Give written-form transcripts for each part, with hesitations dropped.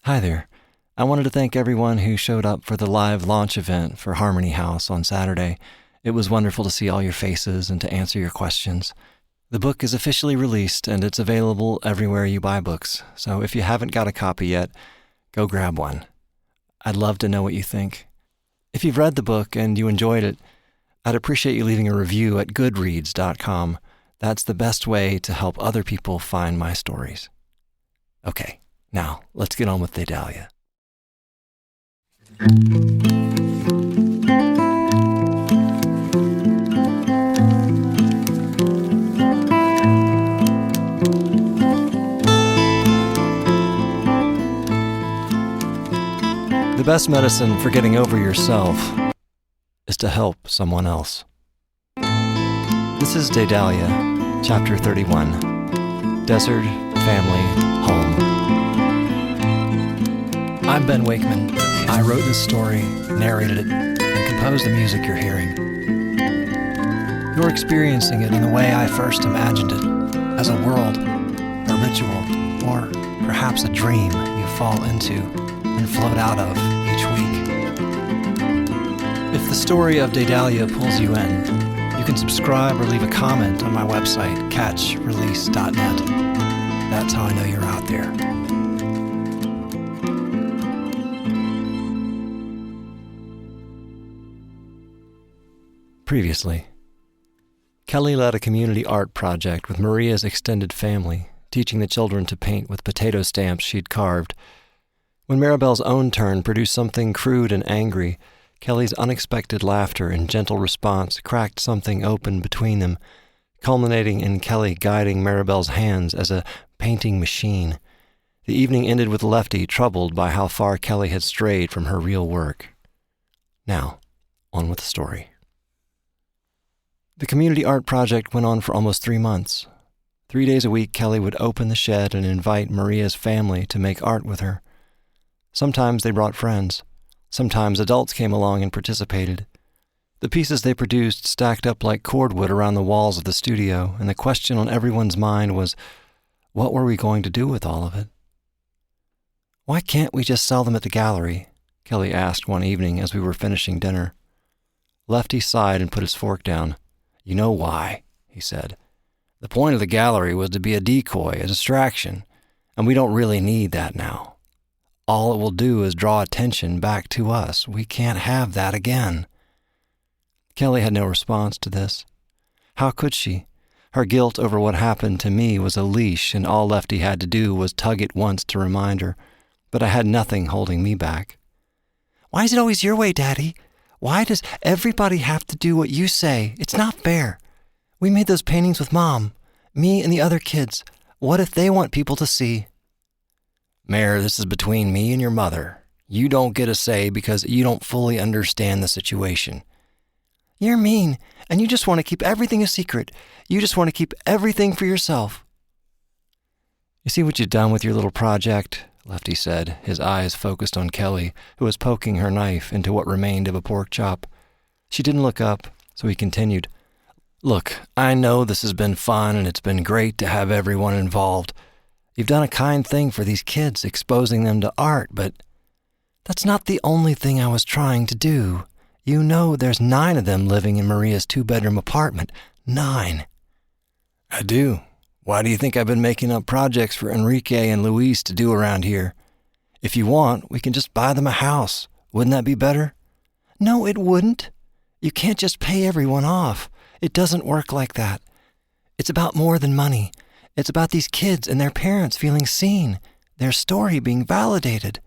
Hi there. I wanted to thank everyone who showed up for the live launch event for Harmony House on Saturday. It was wonderful to see all your faces and to answer your questions. The book is officially released and it's available everywhere you buy books, so if you haven't got a copy yet, go grab one. I'd love to know what you think. If you've read the book and you enjoyed it, I'd appreciate you leaving a review at goodreads.com. That's the best way to help other people find my stories. Okay, now let's get on with Daedalia. The best medicine for getting over yourself is to help someone else. This is Daedalia, Chapter 31, Desert, Family, Home. I'm Ben Wakeman. I wrote this story, narrated it, and composed the music you're hearing. You're experiencing it in the way I first imagined it, as a world, a ritual, or perhaps a dream you fall into and float out of each week. If the story of Daedalia pulls you in, you can subscribe or leave a comment on my website, catchrelease.net. That's how I know you're out there. Previously, Kelly led a community art project with Maria's extended family, teaching the children to paint with potato stamps she'd carved. When Maribel's own turn produced something crude and angry, Kelly's unexpected laughter and gentle response cracked something open between them, culminating in Kelly guiding Maribel's hands as a painting machine. The evening ended with Lefty troubled by how far Kelly had strayed from her real work. Now, on with the story. The community art project went on for almost 3 months. 3 days a week, Kelly would open the shed and invite Maria's family to make art with her. Sometimes they brought friends. Sometimes adults came along and participated. The pieces they produced stacked up like cordwood around the walls of the studio, and the question on everyone's mind was, what were we going to do with all of it? "Why can't we just sell them at the gallery?" Kelly asked one evening as we were finishing dinner. Lefty sighed and put his fork down. "You know why," he said. "The point of the gallery was to be a decoy, a distraction, and we don't really need that now. All it will do is draw attention back to us. We can't have that again." Kelly had no response to this. How could she? Her guilt over what happened to me was a leash, and all Lefty had to do was tug it once to remind her. But I had nothing holding me back. "Why is it always your way, Daddy? Why does everybody have to do what you say? It's not fair. We made those paintings with Mom, me and the other kids. What if they want people to see?" "Mare, this is between me and your mother. You don't get a say because you don't fully understand the situation." "You're mean, and you just want to keep everything a secret. You just want to keep everything for yourself." "You see what you've done with your little project?" Lefty said, his eyes focused on Kelly, who was poking her knife into what remained of a pork chop. She didn't look up, so he continued. "Look, I know this has been fun and it's been great to have everyone involved. You've done a kind thing for these kids, exposing them to art, but that's not the only thing I was trying to do. You know there's 9 of them living in Maria's 2-bedroom apartment. 9. "I do. Why do you think I've been making up projects for Enrique and Luis to do around here? If you want, we can just buy them a house. Wouldn't that be better?" "No, it wouldn't. You can't just pay everyone off. It doesn't work like that. It's about more than money. It's about these kids and their parents feeling seen, their story being validated."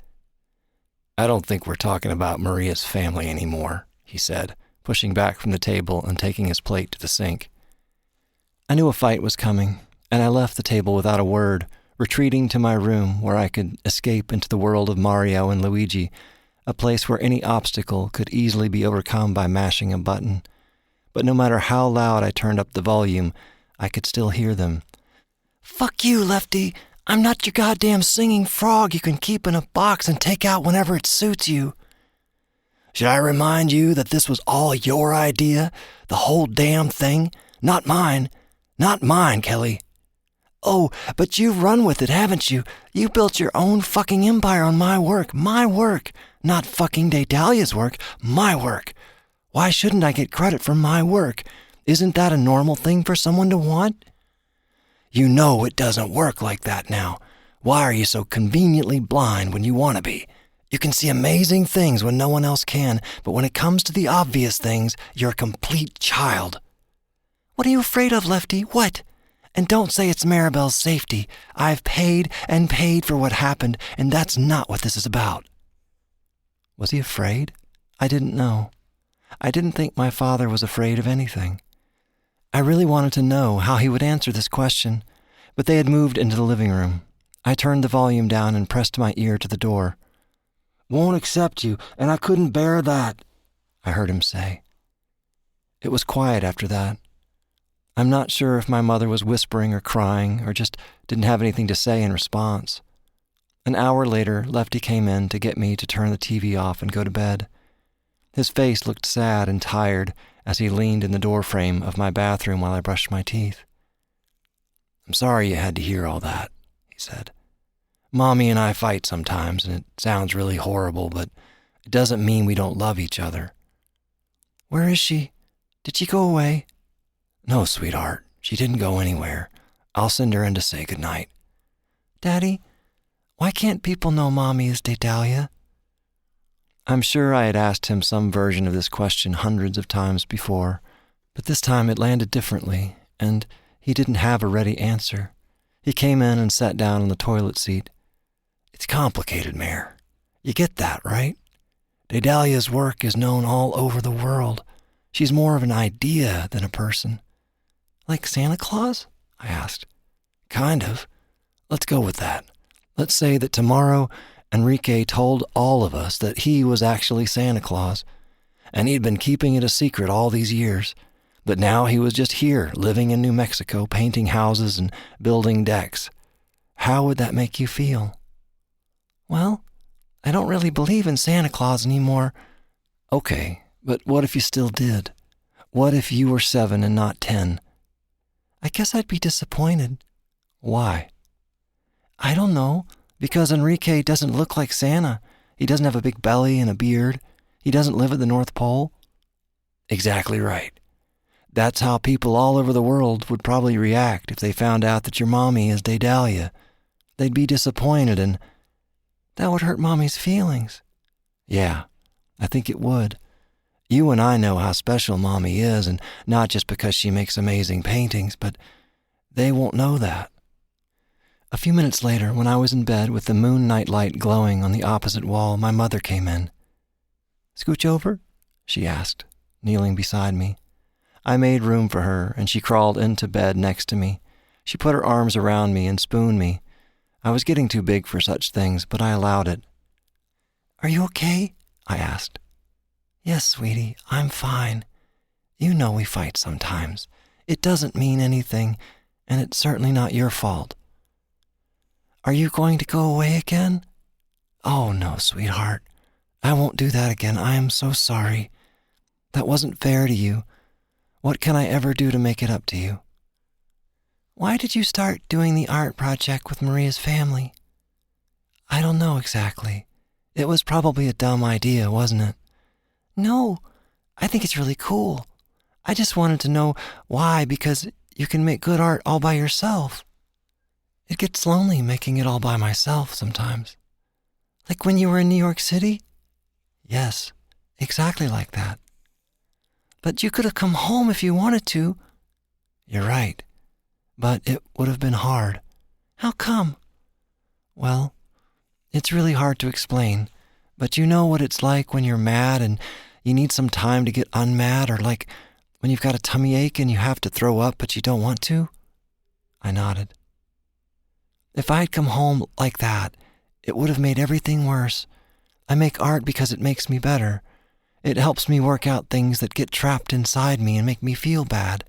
"I don't think we're talking about Maria's family anymore," he said, pushing back from the table and taking his plate to the sink. I knew a fight was coming, and I left the table without a word, retreating to my room where I could escape into the world of Mario and Luigi, a place where any obstacle could easily be overcome by mashing a button. But no matter how loud I turned up the volume, I could still hear them. "Fuck you, Lefty. I'm not your goddamn singing frog you can keep in a box and take out whenever it suits you." "Should I remind you that this was all your idea? The whole damn thing? Not mine. Not mine, Kelly." Oh, but you've run with it, haven't you? You built your own fucking empire on my work. My work. Not fucking Daedalia's work. My work. Why shouldn't I get credit for my work? Isn't that a normal thing for someone to want? You know it doesn't work like that now. Why are you so conveniently blind when you want to be? You can see amazing things when no one else can, but when it comes to the obvious things, you're a complete child. What are you afraid of, Lefty? What? And don't say it's Maribel's safety. I've paid and paid for what happened, and that's not what this is about. Was he afraid? I didn't know. I didn't think my father was afraid of anything. I really wanted to know how he would answer this question, but they had moved into the living room. I turned the volume down and pressed my ear to the door. Won't accept you, and I couldn't bear that, I heard him say. It was quiet after that. I'm not sure if my mother was whispering or crying or just didn't have anything to say in response. An hour later, Lefty came in to get me to turn the TV off and go to bed. His face looked sad and tired as he leaned in the doorframe of my bathroom while I brushed my teeth. I'm sorry you had to hear all that, he said. Mommy and I fight sometimes, and it sounds really horrible, but it doesn't mean we don't love each other. Where is she? Did she go away? No, sweetheart, she didn't go anywhere. I'll send her in to say goodnight. Daddy, why can't people know Mommy is Daedalia? I'm sure I had asked him some version of this question hundreds of times before, but this time it landed differently, and he didn't have a ready answer. He came in and sat down on the toilet seat. It's complicated, Mare. You get that, right? Daedalia's work is known all over the world. She's more of an idea than a person. Like Santa Claus? I asked. Kind of. Let's go with that. Let's say that tomorrow Enrique told all of us that he was actually Santa Claus, and he'd been keeping it a secret all these years, but now he was just here, living in New Mexico, painting houses and building decks. How would that make you feel? Well, I don't really believe in Santa Claus anymore. Okay, but what if you still did? What if you were 7 and not 10? I guess I'd be disappointed. Why? I don't know, because Enrique doesn't look like Santa. He doesn't have a big belly and a beard. He doesn't live at the North Pole. Exactly right. That's how people all over the world would probably react if they found out that your mommy is Daedalia. They'd be disappointed, and that would hurt Mommy's feelings. Yeah, I think it would. You and I know how special Mommy is, and not just because she makes amazing paintings, but they won't know that. A few minutes later, when I was in bed with the moon night light glowing on the opposite wall, my mother came in. Scooch over? She asked, kneeling beside me. I made room for her, and she crawled into bed next to me. She put her arms around me and spooned me. I was getting too big for such things, but I allowed it. Are you okay? I asked. Yes, sweetie, I'm fine. You know we fight sometimes. It doesn't mean anything, and it's certainly not your fault. Are you going to go away again? Oh, no, sweetheart. I won't do that again. I am so sorry. That wasn't fair to you. What can I ever do to make it up to you? Why did you start doing the art project with Maria's family? I don't know exactly. It was probably a dumb idea, wasn't it? No, I think it's really cool. I just wanted to know why, because you can make good art all by yourself. It gets lonely making it all by myself sometimes. Like when you were in New York City? Yes, exactly like that. But you could have come home if you wanted to. You're right, but it would have been hard. How come? Well, it's really hard to explain, but you know what it's like when you're mad and you need some time to get unmad, or like when you've got a tummy ache and you have to throw up but you don't want to? I nodded. If I had come home like that, it would have made everything worse. I make art because it makes me better. It helps me work out things that get trapped inside me and make me feel bad.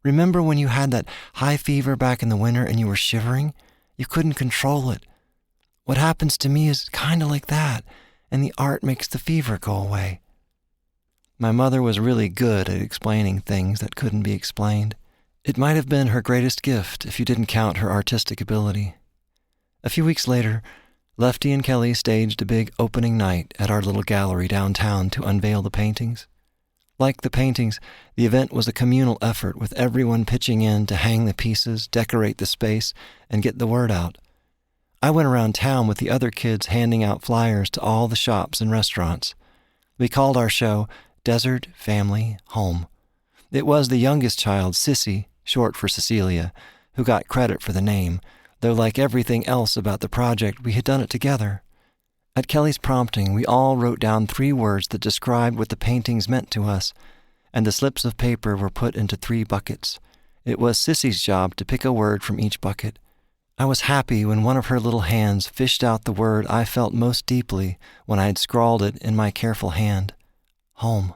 Remember when you had that high fever back in the winter and you were shivering? You couldn't control it. What happens to me is kind of like that, and the art makes the fever go away. My mother was really good at explaining things that couldn't be explained. It might have been her greatest gift if you didn't count her artistic ability. A few weeks later, Lefty and Kelly staged a big opening night at our little gallery downtown to unveil the paintings. Like the paintings, the event was a communal effort with everyone pitching in to hang the pieces, decorate the space, and get the word out. I went around town with the other kids handing out flyers to all the shops and restaurants. We called our show Desert Family Home. It was the youngest child, Sissy, short for Cecilia, who got credit for the name, though like everything else about the project, we had done it together. At Kelly's prompting, we all wrote down 3 words that described what the paintings meant to us, and the slips of paper were put into 3 buckets. It was Sissy's job to pick a word from each bucket. I was happy when one of her little hands fished out the word I felt most deeply when I had scrawled it in my careful hand: home.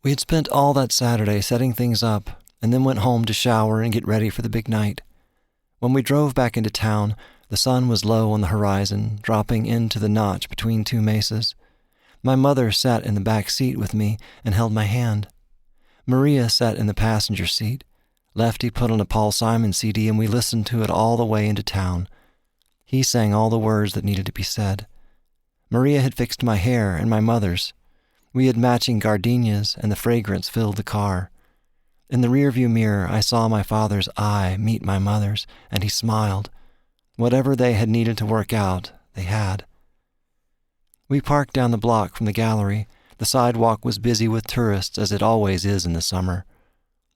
We had spent all that Saturday setting things up, and then went home to shower and get ready for the big night. When we drove back into town, the sun was low on the horizon, dropping into the notch between 2 mesas. My mother sat in the back seat with me and held my hand. Maria sat in the passenger seat. Lefty put on a Paul Simon CD and we listened to it all the way into town. He sang all the words that needed to be said. Maria had fixed my hair and my mother's. We had matching gardenias and the fragrance filled the car. In the rearview mirror, I saw my father's eye meet my mother's, and he smiled. Whatever they had needed to work out, they had. We parked down the block from the gallery. The sidewalk was busy with tourists, as it always is in the summer.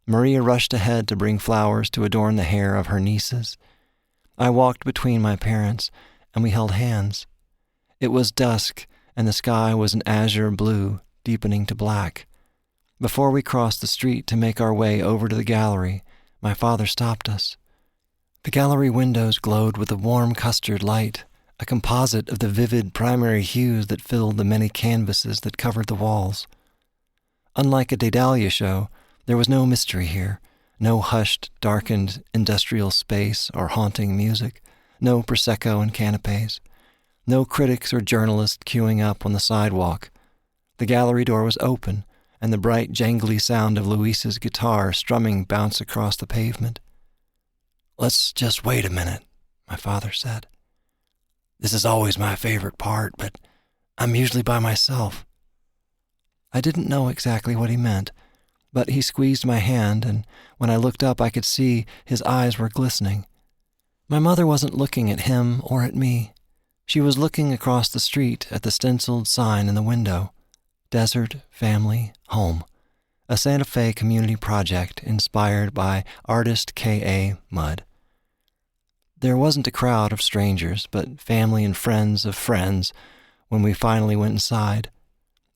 Maria rushed ahead to bring flowers to adorn the hair of her nieces. I walked between my parents, and we held hands. It was dusk, and the sky was an azure blue, deepening to black. Before we crossed the street to make our way over to the gallery, my father stopped us. The gallery windows glowed with a warm custard light, a composite of the vivid primary hues that filled the many canvases that covered the walls. Unlike a Daedalia show, there was no mystery here, no hushed, darkened industrial space or haunting music, no Prosecco and canapes, no critics or journalists queuing up on the sidewalk. The gallery door was open, and the bright, jangly sound of Luis's guitar strumming bounced across the pavement. "Let's just wait a minute," my father said. "This is always my favorite part, but I'm usually by myself." I didn't know exactly what he meant, but he squeezed my hand, and when I looked up I could see his eyes were glistening. My mother wasn't looking at him or at me. She was looking across the street at the stenciled sign in the window: Desert Family Home, a Santa Fe community project inspired by artist K.A. Mudd. There wasn't a crowd of strangers, but family and friends of friends when we finally went inside.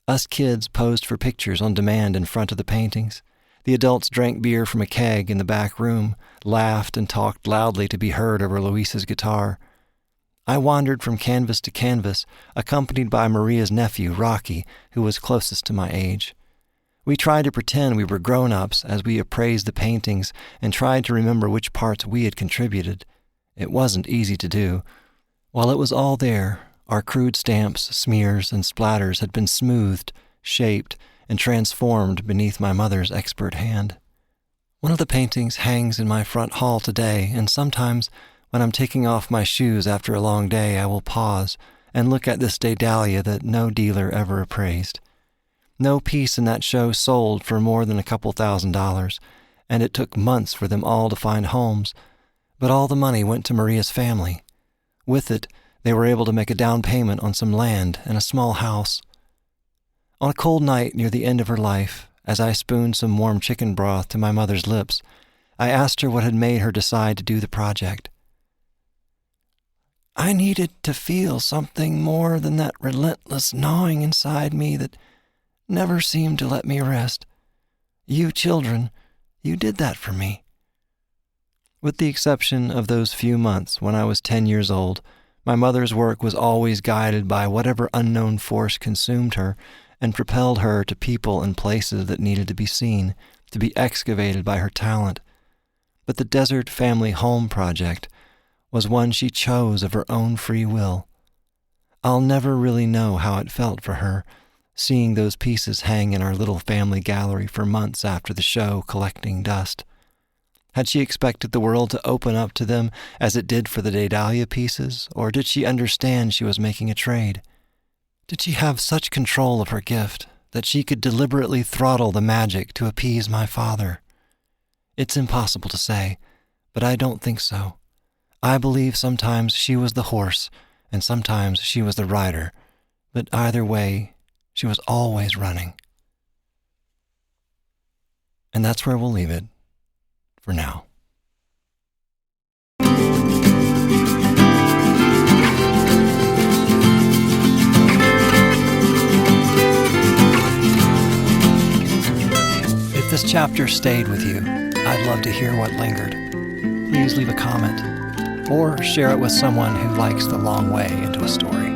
Us kids posed for pictures on demand in front of the paintings. The adults drank beer from a keg in the back room, laughed and talked loudly to be heard over Luis's guitar. I wandered from canvas to canvas, accompanied by Maria's nephew, Rocky, who was closest to my age. We tried to pretend we were grown-ups as we appraised the paintings and tried to remember which parts we had contributed. It wasn't easy to do. While it was all there, our crude stamps, smears, and splatters had been smoothed, shaped, and transformed beneath my mother's expert hand. One of the paintings hangs in my front hall today, and sometimes when I'm taking off my shoes after a long day, I will pause and look at this Daedalia that no dealer ever appraised. No piece in that show sold for more than a couple $1,000s, and it took months for them all to find homes, but all the money went to Maria's family. With it, they were able to make a down payment on some land and a small house. On a cold night near the end of her life, as I spooned some warm chicken broth to my mother's lips, I asked her what had made her decide to do the project. "I needed to feel something more than that relentless gnawing inside me that never seemed to let me rest. You children, you did that for me." With the exception of those few months when I was 10 years old, my mother's work was always guided by whatever unknown force consumed her and propelled her to people and places that needed to be seen, to be excavated by her talent. But the Desert Family Home project was one she chose of her own free will. I'll never really know how it felt for her, seeing those pieces hang in our little family gallery for months after the show collecting dust. Had she expected the world to open up to them as it did for the Daedalia pieces, or did she understand she was making a trade? Did she have such control of her gift that she could deliberately throttle the magic to appease my father? It's impossible to say, but I don't think so. I believe sometimes she was the horse, and sometimes she was the rider, but either way, she was always running. And that's where we'll leave it for now. If this chapter stayed with you, I'd love to hear what lingered. Please leave a comment or share it with someone who likes the long way into a story.